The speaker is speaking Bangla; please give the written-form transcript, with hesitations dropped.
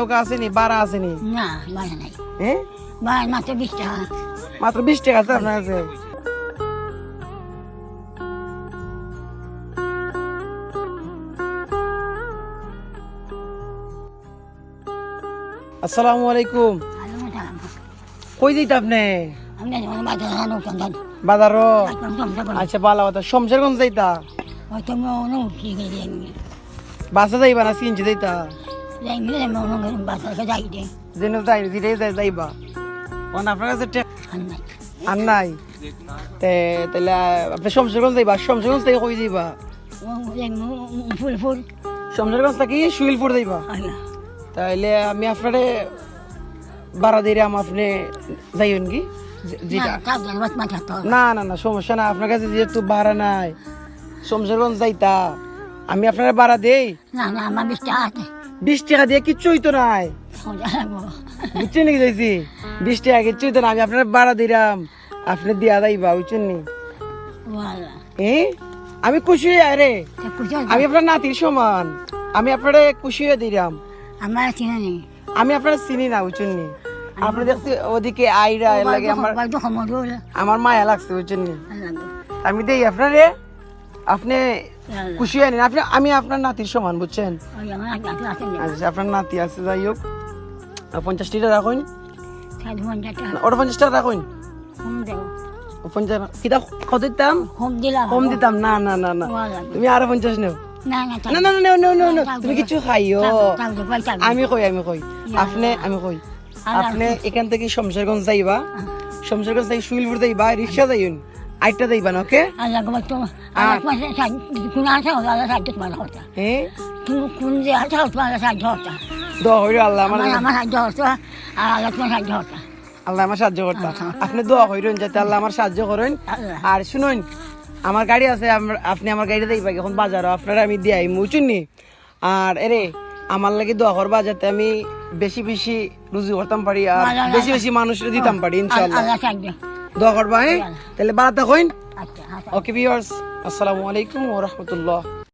উকা আসেনি, বাড়া আসেনি? না বাড়া নাই, হ্যাঁ, বাড়া মাত্র 20 টাকা। মাত্র 20 টাকা আছে আপনার কাছে? আসসালামু আলাইকুম। আলু টাকা কই যাইতা আপনি? আমরা যখন বাজার আনো তখন বাজারও? একদম জমজম করে আচ্ছা, ভালো কথা। শমশেরগঞ্জ যাইতা? হয়তো মনে উঠি গেলে আমি বাসে যাইবা না সিএনজি যাইতা? যাই মিলে মনে করি বাজারকে যাই দে যেন যাই ধীরে যাইবা। কোন আপনার কাছে আর নাই আর নাই? তাহলে আপনি শমশেরগঞ্জ যাইবা? শমশেরগঞ্জ থেকে কই যাইবা? ফুল ফুল শমশেরগঞ্জ থেকে শুইলপুর যাইবা? আল্লাহ তাইলে আমি আপনারে ভাড়া দিলাম, আপনি যাইবেন কি? যেটা না না না, সমস্যা না। আপনার কাছে যেহেতু ভাড়া নাই, শমশেরগঞ্জ যাইতা, আমি আপনার ভাড়া দেই। না না আমার 20 টাকা আছে 20 টাকা দিয়ে কিচ্ছু হইতো নাই, বুঝছেন নাকি? যাইছি 20 টাকা কিচ্ছু হইতো না, আমি আপনার ভাড়া দিলাম, আপনি দিয়া যাইবা, বুঝছেন নি? আমি খুশি হয়ে আরে, আমি আপনার নাতির সমান, আমি আপনার খুশি হয়ে দিলাম। আমার চিনা নেই, আমি আপনার চিনি না, বুঝছেন নি? আপনি দেখছি ওদিকে আইরা লাগে, আমার মায়া লাগছে, বুঝছেন নি? আমি দেই আপনারে, আপনি খুশি হয় না? আমি আপনার নাতির সমান, বুঝছেন? আচ্ছা, আপনার নাতি আছে, যাই হোক 50 টাকা রাখুন, ওটা 50 টাকা রাখুন। 50 কিটা কত দিতাম? কম দিতাম না না না না, তুমি আরো 50 নেও। না না না না, তুমি কিছু খাইও। আমি কই আপনি, আমি কই আপনি এখান থেকে শমশেরগঞ্জ যাইবা, শমশেরগঞ্জ থেকে শুইলপুর যাইবা, রিক্সা যাইন, আইটা যাইবা না? ওকে? দোয়া হইল আল্লাহ আমার, আল্লাহ আমার সাহায্য করতা। আপনি দোয়া করেন যাতে আল্লাহ আমার সাহায্য করেন। আর শুনুন, আমার গাড়ি আছে, আপনি আমার গাড়িতে যাইবা এখন বাজারও, আপনারা আমি দিয়াই, বুঝছেন নি? আর এরে আমার লাগে দোয়া করবা যাতে আমি বেশি বেশি রুজি করতাম পারি, আর বেশি বেশি মানুষের দিতাম পারি, ইনশাআল্লাহ। দোয়া করবা, হ্যাঁ? তাহলে বাড়াতে হইন। ওকে ভিউয়ার্স, আসসালামু আলাইকুম ওয়া রাহমাতুল্লাহ।